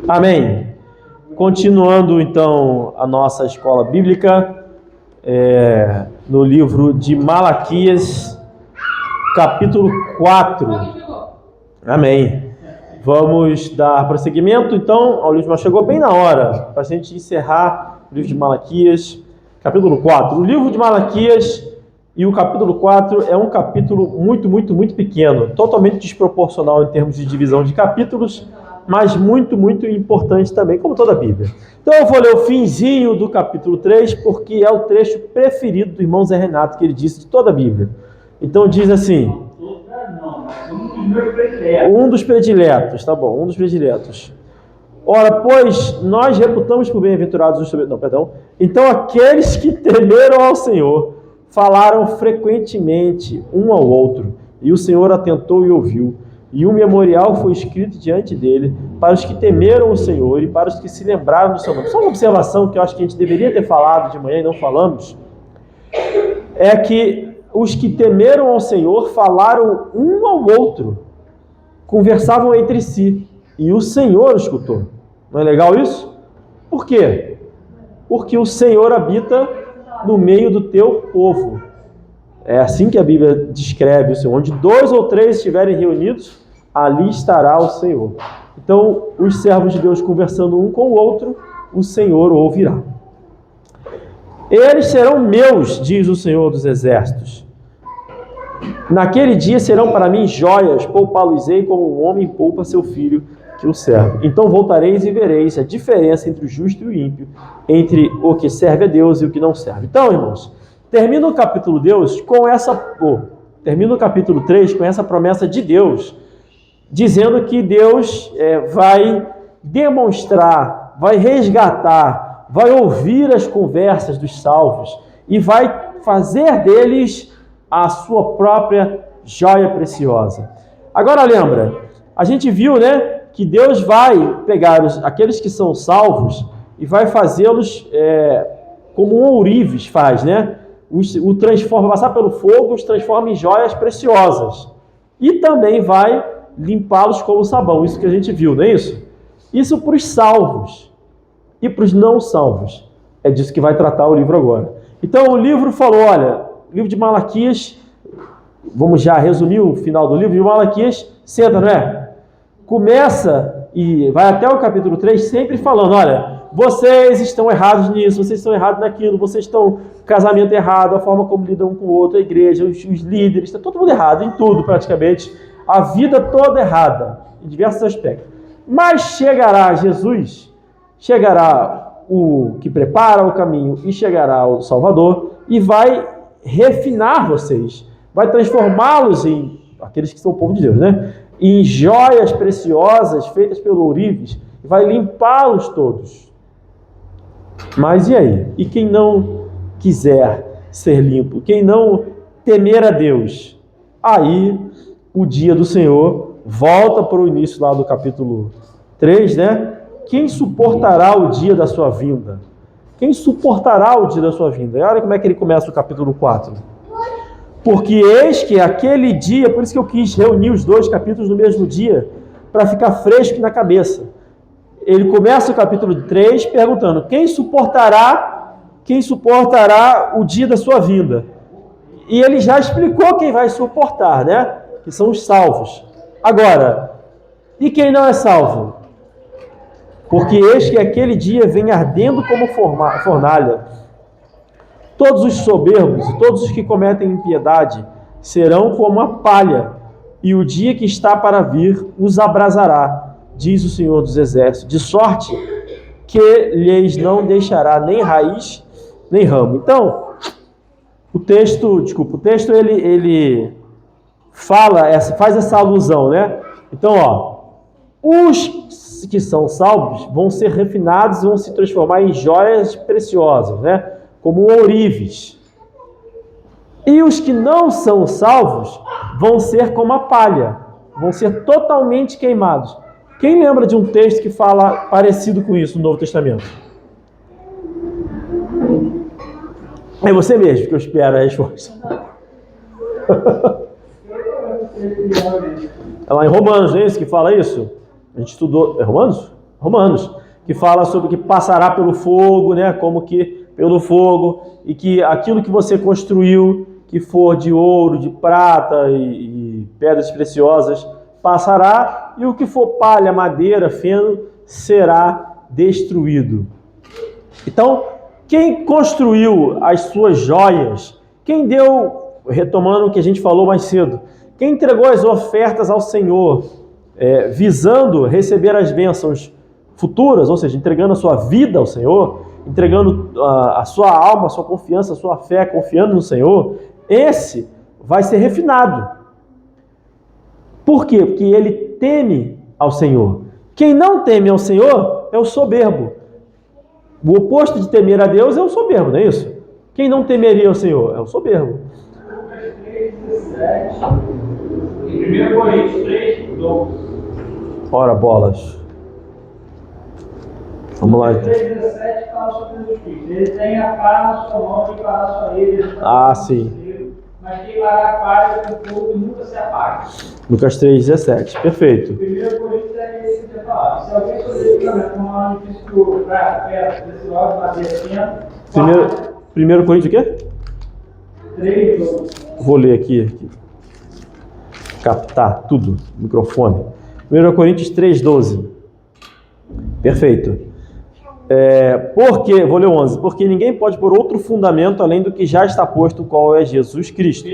Amém. Continuando então a nossa escola bíblica, no livro de Malaquias, capítulo 4. Amém. Vamos dar prosseguimento então ao livro, mas chegou bem na hora para a gente encerrar o livro de Malaquias, capítulo 4. O livro de Malaquias e o capítulo 4 é um capítulo muito pequeno, totalmente desproporcional em termos de divisão de capítulos, mas muito importante também, como toda a Bíblia. Então eu vou ler o finzinho do capítulo 3, porque é o trecho preferido do irmão Zé Renato, que ele disse de toda a Bíblia. Então diz assim, um dos prediletos, tá bom, um dos prediletos. Ora, pois, nós reputamos por bem-aventurados os Então aqueles que temeram ao Senhor falaram frequentemente um ao outro, e o Senhor atentou e ouviu. E um memorial foi escrito diante dele para os que temeram o Senhor e para os que se lembraram do seu nome. Só uma observação que eu acho que a gente deveria ter falado de manhã e não falamos, é que os que temeram ao Senhor falaram um ao outro, conversavam entre si, e o Senhor escutou. Não é legal isso? Por quê? Porque o Senhor habita no meio do teu povo. É assim que a Bíblia descreve o Senhor. Onde 2 ou 3 estiverem reunidos, ali estará o Senhor. Então, os servos de Deus conversando um com o outro, o Senhor ouvirá. Eles serão meus, diz o Senhor dos Exércitos. Naquele dia serão para mim joias, poupá-los-ei como um homem poupa seu filho que o serve. Então voltareis e vereis a diferença entre o justo e o ímpio, entre o que serve a Deus e o que não serve. Então, irmãos, termina o capítulo 3 com essa promessa de Deus, dizendo que Deus vai demonstrar, vai resgatar, vai ouvir as conversas dos salvos e vai fazer deles a sua própria joia preciosa. Agora lembra, a gente viu, né, que Deus vai pegar aqueles que são salvos e vai fazê-los como um ourives faz, né? O transforma, passar pelo fogo, os transforma em joias preciosas. E também vai limpá-los como sabão. Isso que a gente viu, não é isso? Isso para os salvos. E para os não salvos. É disso que vai tratar o livro agora. Então o livro falou, olha, o livro de Malaquias, vamos já resumir o final do livro de Malaquias, senta, não é? Começa e vai até o capítulo 3 sempre falando, olha, vocês estão errados nisso, vocês estão errados naquilo, vocês estão casamento errado, a forma como lidam um com o outro, a igreja, os líderes, está todo mundo errado, em tudo praticamente, a vida toda errada, em diversos aspectos. Mas chegará Jesus, chegará o que prepara o caminho e chegará o Salvador e vai refinar vocês, vai transformá-los em, aqueles que são o povo de Deus, né? Em joias preciosas feitas pelo ourives, e vai limpá-los todos. Mas e aí? E quem não quiser ser limpo? Quem não temer a Deus? Aí o dia do Senhor volta para o início lá do capítulo 3, né? Quem suportará o dia da sua vinda? Quem suportará o dia da sua vinda? E olha como é que ele começa o capítulo 4. Porque eis que aquele dia, por isso que eu quis reunir os 2 capítulos no mesmo dia, para ficar fresco na cabeça. Ele começa o capítulo 3 perguntando, quem suportará o dia da sua vinda? E ele já explicou quem vai suportar, né? Que são os salvos. Agora, e quem não é salvo? Porque eis que aquele dia vem ardendo como fornalha. Todos os soberbos e todos os que cometem impiedade serão como a palha, e o dia que está para vir os abrasará, diz o Senhor dos Exércitos, de sorte que lhes não deixará nem raiz, nem ramo. Então, o texto ele faz essa alusão, né? Então, os que são salvos vão ser refinados, vão se transformar em joias preciosas, né? Como ourives. E os que não são salvos vão ser como a palha, vão ser totalmente queimados. Quem lembra de um texto que fala parecido com isso no Novo Testamento? É você mesmo que eu espero a resposta. É lá em Romanos, não é isso que fala isso? A gente estudou... É Romanos? Romanos, que fala sobre que passará pelo fogo, né? Como que pelo fogo, e que aquilo que você construiu, que for de ouro, de prata e pedras preciosas, passará, e o que for palha, madeira, feno, será destruído. Então, quem construiu as suas joias, quem deu, retomando o que a gente falou mais cedo, quem entregou as ofertas ao Senhor, visando receber as bênçãos futuras, ou seja, entregando a sua vida ao Senhor, entregando a sua alma, a sua confiança, a sua fé, confiando no Senhor, esse vai ser refinado. Por quê? Porque ele teme ao Senhor. Quem não teme ao Senhor é o soberbo. O oposto de temer a Deus é o soberbo, não é isso? Quem não temeria ao Senhor é o soberbo. Em 1 Coríntios 3, 12. Ora, bolas. Vamos lá, então. 3,17 fala sobre Jesus Cristo. Ele tem a pá na sua mão e fará sua ira. Ah, sim. Mas queimará a palha com fogo e nunca se apaga. Lucas 3,17. Perfeito. 1 Coríntios é esse que eu falar. Se alguém sobreviver com uma difícil de ouro, prata, pedra, preciosa, madeira, feno. 1 Coríntios o quê? 3, 12. Vou ler aqui. Captar tudo. Microfone. 1 Coríntios 3,12. Perfeito. Porque, vou ler o 11. Porque ninguém pode pôr outro fundamento além do que já está posto, qual é Jesus Cristo.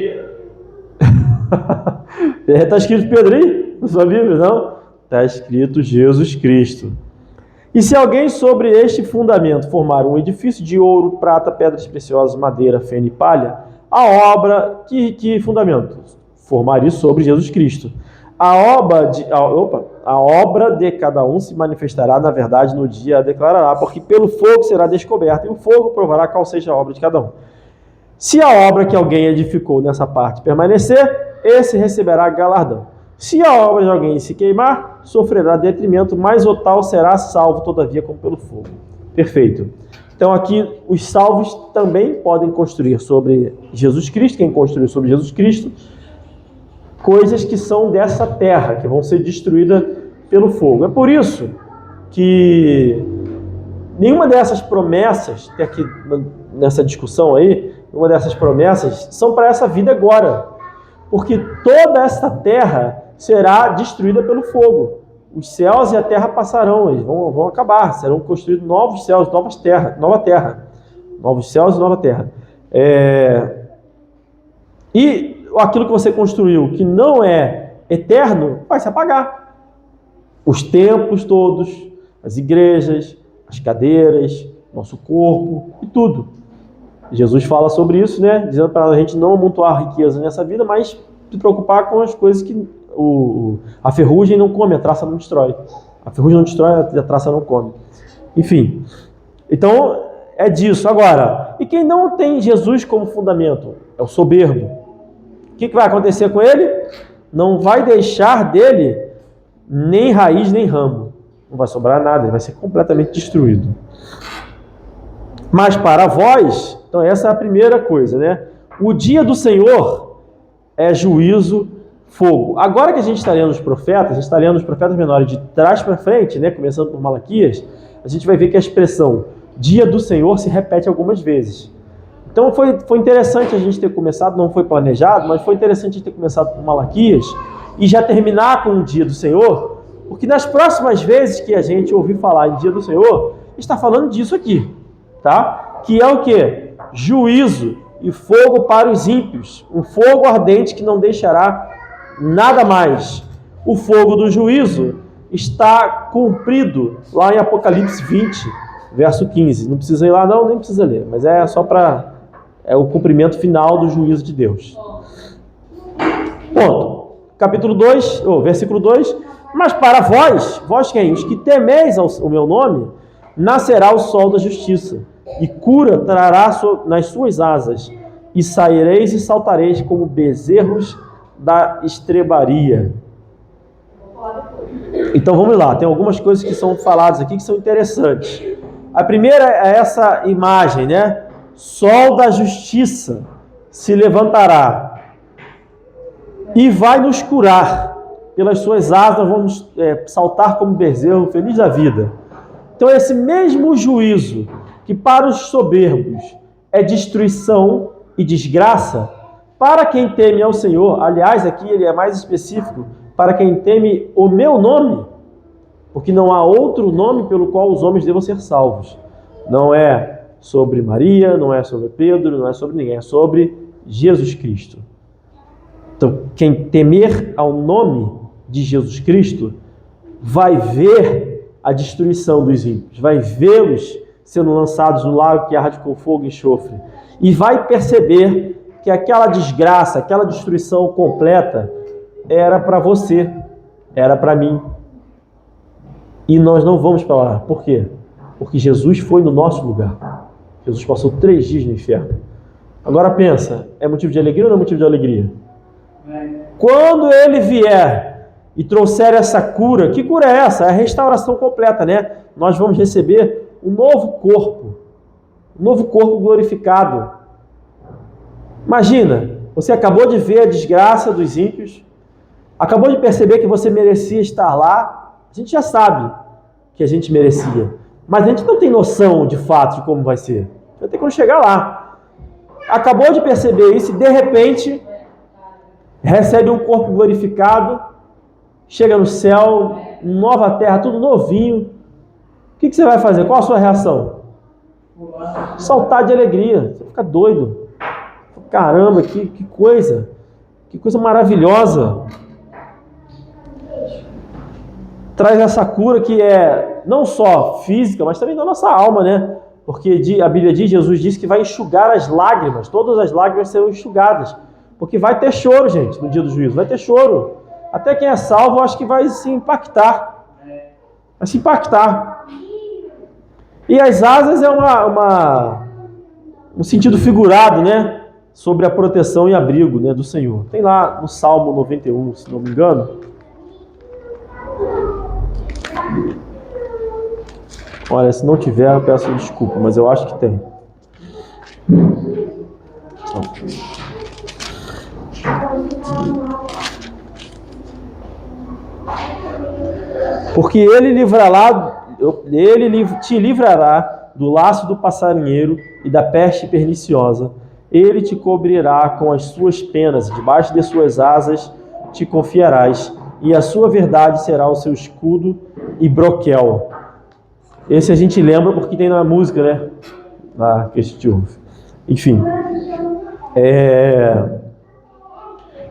Está escrito Pedro aí? Na sua Bíblia, não? Está escrito Jesus Cristo. E se alguém sobre este fundamento formar um edifício de ouro, prata, pedras preciosas, madeira, feno e palha, a obra, que fundamento? Formar isso sobre Jesus Cristo. A obra de cada um se manifestará, na verdade, no dia a declarará, porque pelo fogo será descoberta, e o fogo provará qual seja a obra de cada um. Se a obra que alguém edificou nessa parte permanecer, esse receberá galardão. Se a obra de alguém se queimar, sofrerá detrimento, mas o tal será salvo, todavia, como pelo fogo. Perfeito. Então aqui, os salvos também podem construir sobre Jesus Cristo, quem construiu sobre Jesus Cristo, coisas que são dessa terra, que vão ser destruídas pelo fogo. É por isso que nenhuma dessas promessas, que aqui nessa discussão aí, nenhuma dessas promessas são para essa vida agora. Porque toda essa terra será destruída pelo fogo. Os céus e a terra passarão, eles vão acabar, serão construídos novos céus, nova terra. Novos céus e nova terra. E aquilo que você construiu, que não é eterno, vai se apagar. Os templos todos, as igrejas, as cadeiras, nosso corpo e tudo. Jesus fala sobre isso, né? Dizendo para a gente não amontoar riqueza nessa vida, mas se preocupar com as coisas que a ferrugem não come, a traça não destrói. A ferrugem não destrói, a traça não come. Enfim, então é disso. Agora, e quem não tem Jesus como fundamento? É o soberbo. O que vai acontecer com ele? Não vai deixar dele nem raiz nem ramo. Não vai sobrar nada, ele vai ser completamente destruído. Mas para vós, então essa é a primeira coisa, né? O dia do Senhor é juízo, fogo. Agora que a gente está lendo os profetas, a gente está lendo os profetas menores de trás para frente, né? Começando por Malaquias, a gente vai ver que a expressão dia do Senhor se repete algumas vezes. Então foi interessante a gente ter começado, não foi planejado, mas foi interessante a gente ter começado por Malaquias e já terminar com o dia do Senhor, porque nas próximas vezes que a gente ouvir falar em dia do Senhor, está falando disso aqui, tá? Que é o quê? Juízo e fogo para os ímpios, um fogo ardente que não deixará nada mais. O fogo do juízo está cumprido lá em Apocalipse 20, verso 15. Não precisa ir lá não, nem precisa ler, mas é só para... é o cumprimento final do juízo de Deus. Ponto. Capítulo 2, versículo 2. Mas para vós quem? Os que temeis o meu nome, nascerá o sol da justiça, e cura trará nas suas asas, e saireis e saltareis como bezerros da estrebaria. Então vamos lá, tem algumas coisas que são faladas aqui que são interessantes. A primeira é essa imagem, né? Sol da justiça se levantará e vai nos curar. pelas suas asas nós vamos saltar como bezerro, feliz da vida. Então esse mesmo juízo que para os soberbos é destruição e desgraça, para quem teme ao Senhor, aliás, aqui ele é mais específico, para quem teme o meu nome, porque não há outro nome pelo qual os homens devam ser salvos. Não é sobre Maria, não é sobre Pedro, não é sobre ninguém, é sobre Jesus Cristo. Então, quem temer ao nome de Jesus Cristo vai ver a destruição dos ímpios, vai vê-los sendo lançados no lago que arde com fogo e enxofre, e vai perceber que aquela desgraça, aquela destruição completa era para você, era para mim. E nós não vamos para lá. Por quê? Porque Jesus foi no nosso lugar. Jesus passou 3 dias no inferno. Agora pensa, é motivo de alegria ou não é motivo de alegria? Quando ele vier e trouxer essa cura, que cura é essa? É a restauração completa, né? Nós vamos receber um novo corpo glorificado. Imagina, você acabou de ver a desgraça dos ímpios, acabou de perceber que você merecia estar lá. A gente já sabe que a gente merecia, mas a gente não tem noção de fato de como vai ser. Vai ter que chegar lá. Acabou de perceber isso e de repente recebe um corpo glorificado, chega no céu, nova terra, tudo novinho. O que você vai fazer? Qual a sua reação? Saltar de alegria. Você fica doido. Caramba, que coisa maravilhosa. Traz essa cura que é não só física, mas também da nossa alma, né? Porque a Bíblia diz, Jesus disse que vai enxugar as lágrimas, todas as lágrimas serão enxugadas. Porque vai ter choro, gente, no dia do juízo, vai ter choro. Até quem é salvo, acho que vai se impactar. Vai se impactar. E as asas é um sentido figurado, né? Sobre a proteção e abrigo, né, do Senhor. Tem lá no Salmo 91, se não me engano. Olha, se não tiver, eu peço desculpa, mas eu acho que tem. Porque ele te livrará do laço do passarinheiro e da peste perniciosa. Ele te cobrirá com as suas penas, debaixo de suas asas te confiarás, e a sua verdade será o seu escudo e broquel. Esse a gente lembra porque tem na música, né? Lá que a gente ouve. Enfim.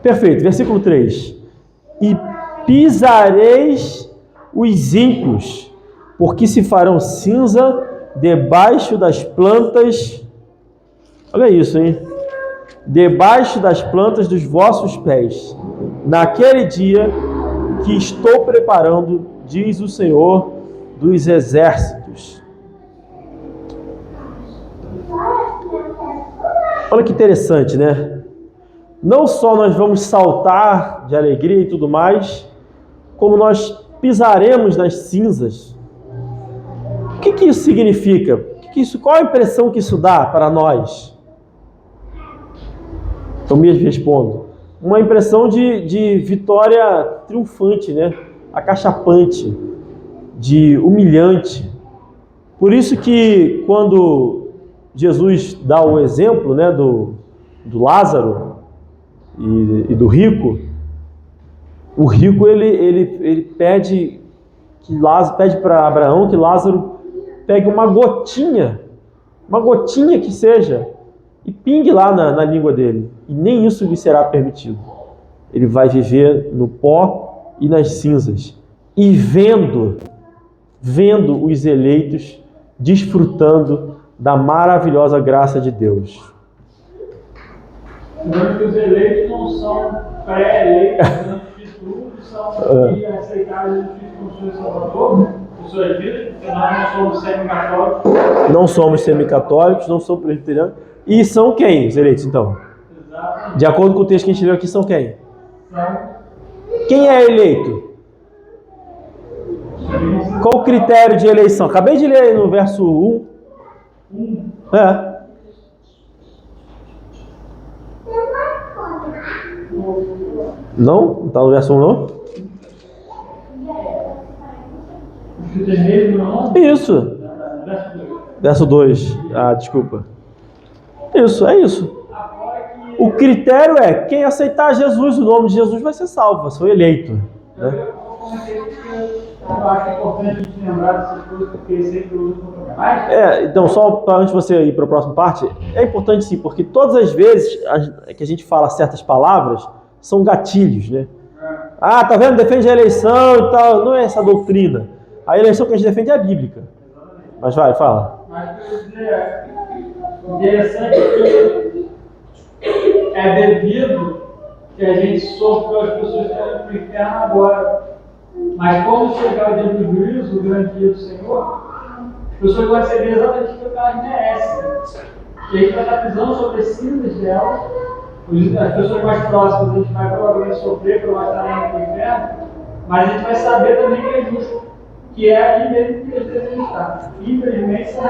Perfeito, versículo 3. E pisareis os ímpios, porque se farão cinza debaixo das plantas. Olha isso, hein? Debaixo das plantas dos vossos pés, naquele dia que estou preparando, diz o Senhor dos exércitos. Olha que interessante, né? Não só nós vamos saltar de alegria e tudo mais, como nós pisaremos nas cinzas. O que isso significa? Qual a impressão que isso dá para nós? Eu mesmo respondo. Uma impressão de vitória triunfante, né? Acachapante, de humilhante. Por isso que quando Jesus dá o exemplo, né, do Lázaro e do rico, o rico ele pede para Abraão que Lázaro pegue uma gotinha que seja, e pingue lá na língua dele. E nem isso lhe será permitido. Ele vai viver no pó e nas cinzas. E vendo os eleitos desfrutando da maravilhosa graça de Deus. Lembrando que os eleitos não são pré-eleitos antes de tudo, são que aceitaram Jesus Cristo como seu Salvador, por suas vidas, porque nós não somos semicatólicos. Não somos semicatólicos, não somos presbiterianos. E são quem os eleitos, então? Exatamente. De acordo com o texto que a gente leu aqui, são quem? Quem é eleito? Qual o critério de eleição? Acabei de ler aí no verso 1. Não? Não está no verso 1, não? Que tem meio no nome? Isso. Verso 2. Ah, desculpa. Isso, é isso. O critério é, quem aceitar Jesus, o nome de Jesus vai ser salvo, vai ser eleito. Né? Eu acho importante a gente lembrar dessas coisas, porque sempre usa contra mais. Então, só para antes de você ir para a próxima parte, é importante sim, porque todas as vezes que a gente fala certas palavras, são gatilhos, né? Ah, tá vendo? Defende a eleição e tal. Não é essa doutrina. A eleição que a gente defende é a bíblica. Mas vai, fala. Mas o que eu dizer é interessante que é devido que a gente sofre as pessoas que estão no inferno agora. Mas quando chegar o dia do juízo, o grande dia do Senhor, as pessoas vão receber exatamente o que elas merecem. E a gente vai estar pisando sobre as cinzas delas. As pessoas mais próximas, a gente vai provavelmente sofrer por elas estarem no inferno, mas a gente vai saber também que é justo, que é ali mesmo que eles devem estar. Infelizmente, isso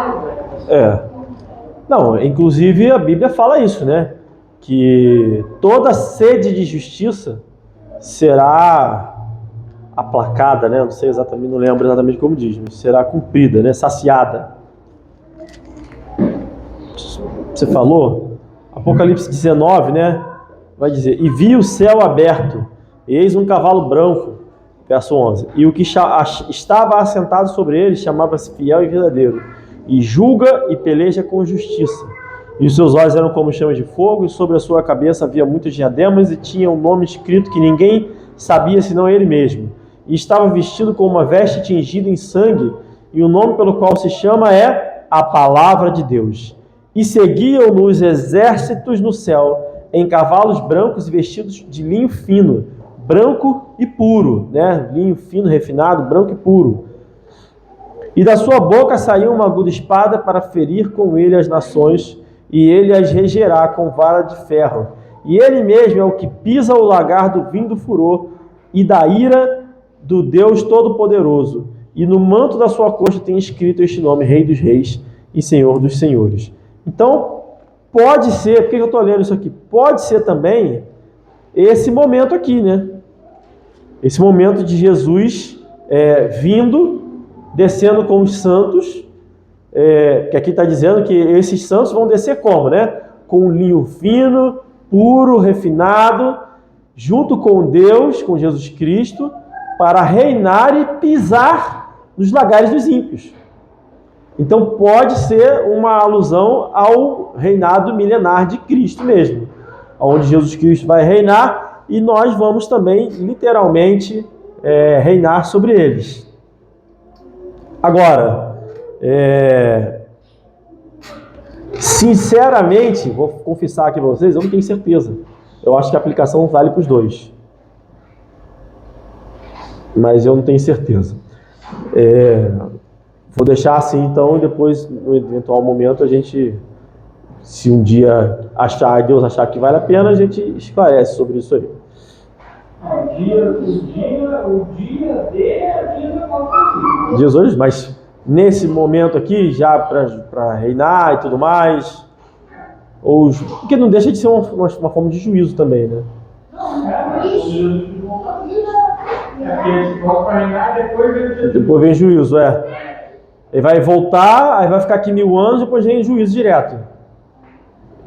Não, inclusive a Bíblia fala isso, né? Que toda sede de justiça será aplacada, né? Não sei exatamente, não lembro exatamente como diz, mas será cumprida, né? Saciada. Você falou? Apocalipse 19, né? Vai dizer, e vi o céu aberto, eis um cavalo branco, verso 11, e o que estava assentado sobre ele chamava-se Fiel e Verdadeiro, e julga e peleja com justiça. E os seus olhos eram como chamas de fogo, e sobre a sua cabeça havia muitas diademas, e tinha um nome escrito que ninguém sabia senão ele mesmo. E estava vestido com uma veste tingida em sangue, e o nome pelo qual se chama é a Palavra de Deus. E seguiam-no os exércitos no céu, em cavalos brancos e vestidos de linho fino, branco e puro, né? Linho fino, refinado, branco e puro. E da sua boca saiu uma aguda espada para ferir com ele as nações, e ele as regerá com vara de ferro. E ele mesmo é o que pisa o lagar do vinho do furor e da ira do Deus Todo-Poderoso. E no manto da sua coxa tem escrito este nome, Rei dos Reis e Senhor dos Senhores. Então, pode ser, por que eu estou lendo isso aqui? Pode ser também esse momento aqui, né? Esse momento de Jesus vindo, descendo com os santos, que aqui está dizendo que esses santos vão descer como, né? Com um linho fino, puro, refinado, junto com Deus, com Jesus Cristo, para reinar e pisar nos lagares dos ímpios. Então pode ser uma alusão ao reinado milenar de Cristo mesmo, onde Jesus Cristo vai reinar e nós vamos também, literalmente, reinar sobre eles. Agora, sinceramente, vou confessar aqui para vocês, eu não tenho certeza. Eu acho que a aplicação vale para os dois. Mas eu não tenho certeza. Vou deixar assim, então, e depois, no eventual momento, a gente, se um dia Deus achar que vale a pena, a gente esclarece sobre isso aí. O dia Jesus, mas nesse momento aqui, já para reinar e tudo mais, porque não deixa de ser uma forma de juízo também, né? Depois vem juízo, Ele vai voltar, aí vai ficar aqui 1000 anos, depois vem juízo direto.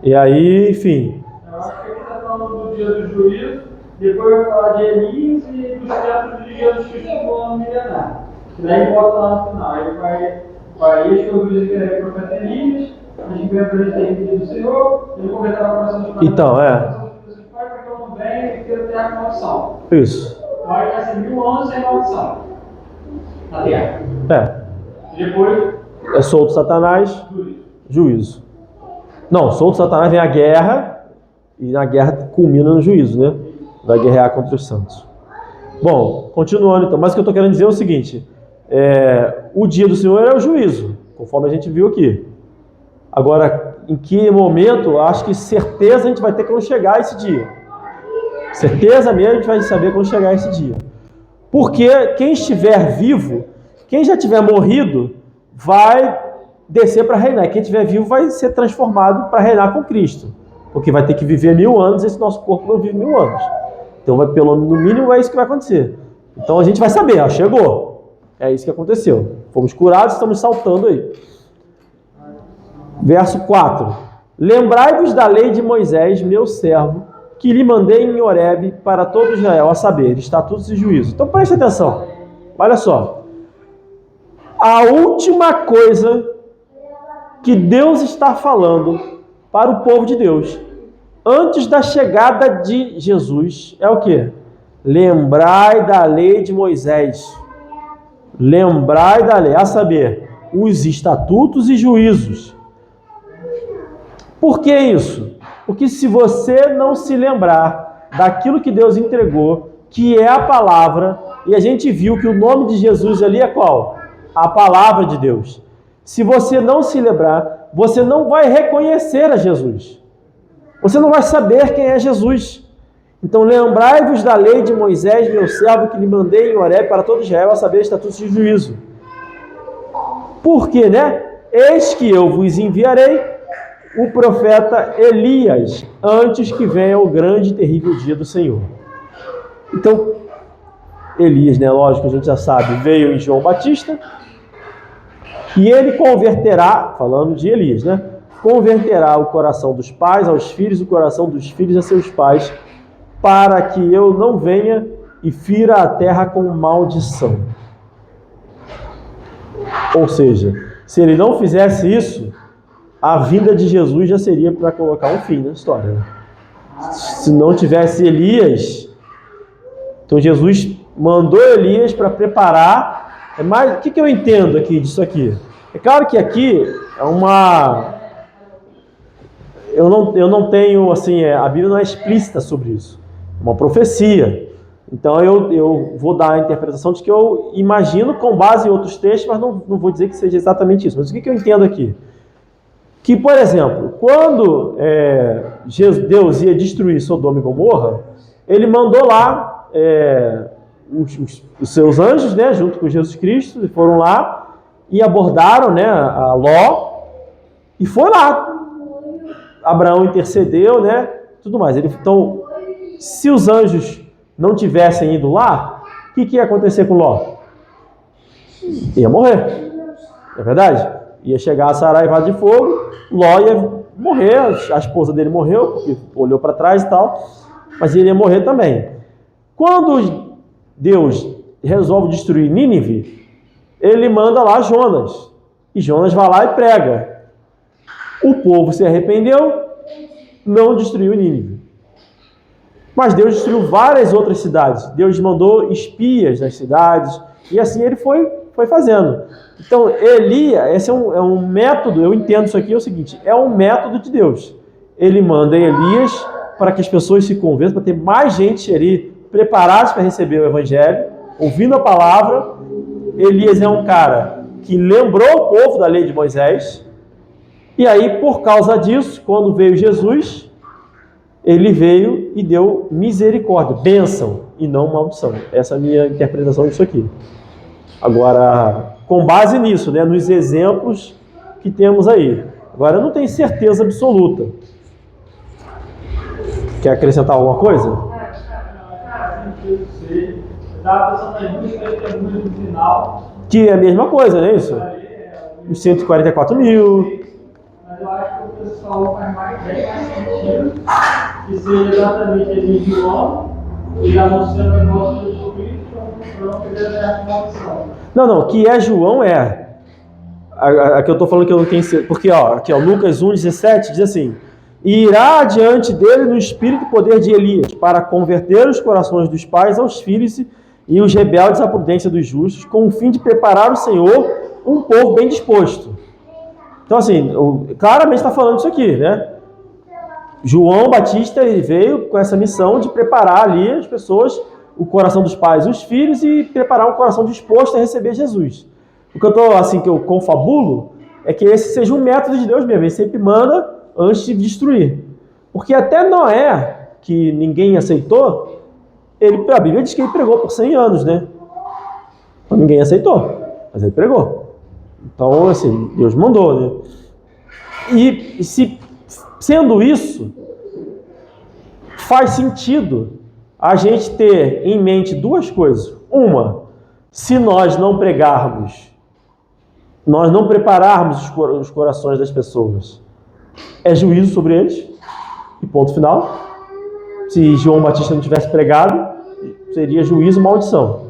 E aí, enfim. Eu acho que ele está falando do dia do juízo, depois vai falar de Elias e dos tempos de Jesus Cristo no ano milenar. E daí volta lá no final. Aí vai este foi o juízo que era o profeta Elias, a gente vem para ele ter do Senhor, ele completará o coração dos pais. Então, para que eu não venha e queira ter a maldição. Isso. Então aí vai ser 1000 anos sem maldição na terra. Depois é solto Satanás, juízo. Não, solto Satanás vem a guerra, e na guerra culmina no juízo, né? Vai guerrear contra os santos. Bom, continuando então, mas o que eu estou querendo dizer é o seguinte, o dia do Senhor é o juízo, conforme a gente viu aqui. Agora, em que momento, acho que certeza a gente vai ter quando chegar esse dia. Certeza mesmo a gente vai saber quando chegar esse dia. Porque quem estiver vivo, quem já tiver morrido, vai descer para reinar. Quem estiver vivo vai ser transformado para reinar com Cristo. Porque vai ter que viver 1000 anos, esse nosso corpo não vive 1000 anos. Então, no mínimo, é isso que vai acontecer. Então, a gente vai saber, chegou. É isso que aconteceu. Fomos curados, estamos saltando aí. Verso 4. Lembrai-vos da lei de Moisés, meu servo, que lhe mandei em Horebe para todo Israel, a saber, estatutos e juízos. Então preste atenção. Olha só. A última coisa que Deus está falando para o povo de Deus, antes da chegada de Jesus, é o quê? Lembrai da lei de Moisés. Lembrai da lei, a saber, os estatutos e juízos. Por que isso? Porque se você não se lembrar daquilo que Deus entregou, que é a palavra, e a gente viu que o nome de Jesus ali é qual? A palavra de Deus. Se você não se lembrar, você não vai reconhecer a Jesus. Você não vai saber quem é Jesus. Então, lembrai-vos da lei de Moisés, meu servo, que lhe mandei em Horebe para todo Israel, a saber, estatutos de juízo. Por quê, né? Eis que eu vos enviarei o profeta Elias, antes que venha o grande e terrível dia do Senhor. Então, Elias, né? Lógico, a gente já sabe, veio em João Batista, e ele converterá, falando de Elias, né? Converterá o coração dos pais aos filhos, o coração dos filhos a seus pais, para que eu não venha e fira a terra com maldição. Ou seja, se ele não fizesse isso, a vinda de Jesus já seria para colocar um fim na história. Né? Se não tivesse Elias, então Jesus mandou Elias para preparar. Mas o que eu entendo aqui disso aqui? É claro que aqui é uma... Eu não tenho, assim, a Bíblia não é explícita sobre isso. É uma profecia. Então eu vou dar a interpretação de que eu imagino com base em outros textos, mas não vou dizer que seja exatamente isso. Mas o que eu entendo aqui? Que, por exemplo, quando Deus ia destruir Sodoma e Gomorra, ele mandou lá os seus anjos, né, junto com Jesus Cristo, e foram lá e abordaram, né, a Ló, e foi lá. Abraão intercedeu, né, tudo mais. Então, se os anjos não tivessem ido lá, o que ia acontecer com Ló? Ia morrer. Não é verdade? Ia chegar a Saraiva de fogo, Ló ia morrer, a esposa dele morreu, porque olhou para trás e tal, mas ele ia morrer também. Quando Deus resolve destruir Nínive, ele manda lá Jonas, e Jonas vai lá e prega. O povo se arrependeu, não destruiu Nínive. Mas Deus destruiu várias outras cidades. Deus mandou espias nas cidades, e assim ele foi fazendo. Então, Elias, esse é um método, eu entendo isso aqui, é o seguinte, é um método de Deus. Ele manda Elias para que as pessoas se convertam, para ter mais gente ali preparados para receber o Evangelho, ouvindo a palavra. Elias é um cara que lembrou o povo da lei de Moisés, e aí, por causa disso, quando veio Jesus, ele veio e deu misericórdia, bênção e não maldição. Essa é a minha interpretação disso aqui. Agora, com base nisso, né, nos exemplos que temos aí. Agora, eu não tenho certeza absoluta. Quer acrescentar alguma coisa? Que é a mesma coisa, não é isso? Os 144 mil. Mas eu acho que o pessoal faz mais sentido que seja exatamente ele de João e anunciando o negócio de Jesus Cristo, não querer dar a maldição. Não, que é João é. A que eu estou falando que eu não tenho certeza. Porque, aqui, Lucas 1,17 diz assim: e irá adiante dele no espírito e poder de Elias, para converter os corações dos pais aos filhos e os rebeldes à prudência dos justos, com o fim de preparar o Senhor um povo bem disposto. Então, assim, claramente está falando isso aqui, né? João Batista ele veio com essa missão de preparar ali as pessoas, o coração dos pais e os filhos, e preparar um coração disposto a receber Jesus. O que eu estou, assim, que eu confabulo, é que esse seja um método de Deus mesmo. Ele sempre manda antes de destruir. Porque até Noé, que ninguém aceitou, a Bíblia diz que ele pregou por 100 anos, né? Então, ninguém aceitou, mas ele pregou. Então, assim, Deus mandou, né? E sendo isso, faz sentido a gente ter em mente duas coisas. Uma, se nós não pregarmos, nós não prepararmos os corações das pessoas, é juízo sobre eles, e ponto final. Se João Batista não tivesse pregado, seria juízo, maldição.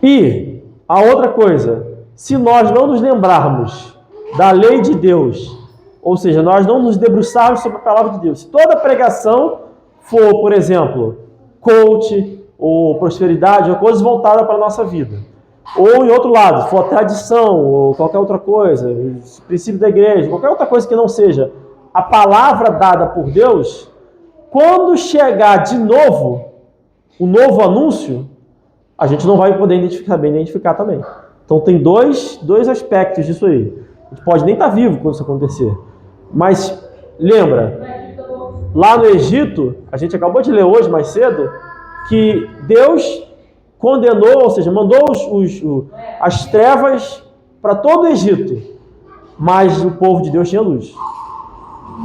E a outra coisa, se nós não nos lembrarmos da lei de Deus, ou seja, nós não nos debruçarmos sobre a palavra de Deus, se toda pregação for, por exemplo, coach, ou prosperidade, ou coisas voltadas para a nossa vida, ou em outro lado, for tradição, ou qualquer outra coisa, princípio da igreja, qualquer outra coisa que não seja a palavra dada por Deus, quando chegar de novo o novo anúncio, a gente não vai poder saber identificar também. Então tem dois aspectos disso aí. A gente pode nem estar vivo quando isso acontecer. Mas lembra, lá no Egito, a gente acabou de ler hoje mais cedo, que Deus condenou, ou seja, mandou as trevas para todo o Egito, mas o povo de Deus tinha luz.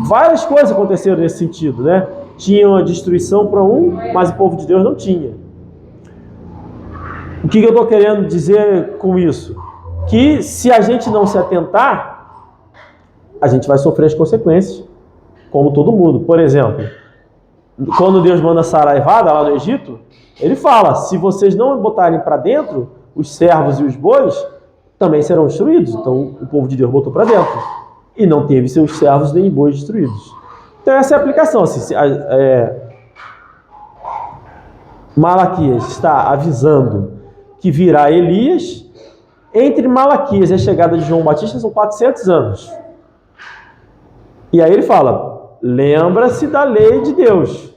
Várias coisas aconteceram nesse sentido, né? Tinha uma destruição para um, mas o povo de Deus não tinha. O que eu estou querendo dizer com isso? Que se a gente não se atentar, a gente vai sofrer as consequências, como todo mundo. Por exemplo, quando Deus manda a saraivada lá no Egito, ele fala, se vocês não botarem para dentro, os servos e os bois também serão destruídos. Então o povo de Deus botou para dentro e não teve seus servos nem bois destruídos. Então essa é a aplicação. Assim, Malaquias está avisando que virá Elias. Entre Malaquias e a chegada de João Batista são 400 anos. E aí ele fala, lembra-se da lei de Deus.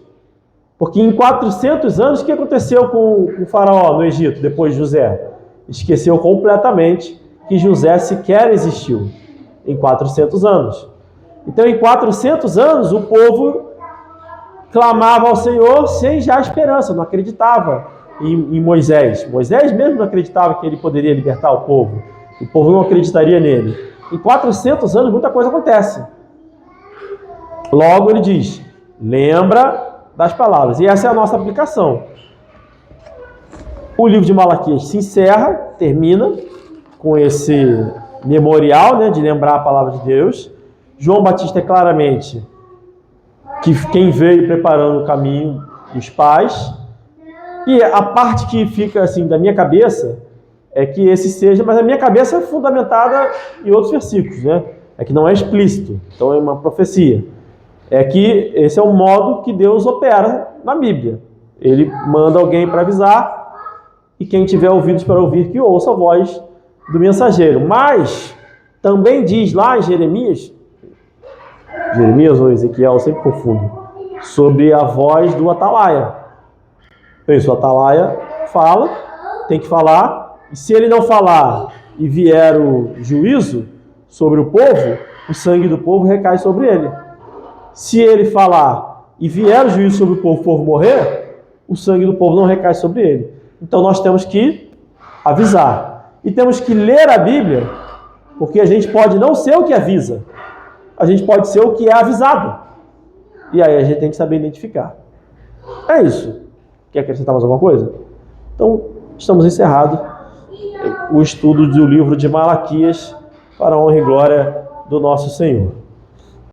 Porque em 400 anos, o que aconteceu com o faraó no Egito, depois de José? Esqueceu completamente que José sequer existiu em 400 anos. Então, em 400 anos, o povo clamava ao Senhor sem já esperança, não acreditava em Moisés. Moisés mesmo não acreditava que ele poderia libertar o povo não acreditaria nele. Em 400 anos, muita coisa acontece. Logo, ele diz, lembra das palavras. E essa é a nossa aplicação. O livro de Malaquias se encerra, termina com esse memorial, né, de lembrar a palavra de Deus. João Batista é claramente que quem veio preparando o caminho dos pais. E a parte que fica assim da minha cabeça é que esse seja, mas a minha cabeça é fundamentada em outros versículos, né? É que não é explícito, então é uma profecia. É que esse é o modo que Deus opera na Bíblia. Ele manda alguém para avisar e quem tiver ouvidos para ouvir, que ouça a voz do mensageiro. Mas também diz lá em Jeremias ou Ezequiel, eu sempre confundo, sobre a voz do atalaia. Isso, o atalaia fala, tem que falar, e se ele não falar e vier o juízo sobre o povo, o sangue do povo recai sobre ele. Se ele falar e vier o juízo sobre o povo morrer, o sangue do povo não recai sobre ele. Então nós temos que avisar. E temos que ler a Bíblia, porque a gente pode não ser o que avisa, a gente pode ser o que é avisado. E aí a gente tem que saber identificar. É isso. Quer acrescentar mais alguma coisa? Então, estamos encerrados o estudo do livro de Malaquias para a honra e glória do nosso Senhor.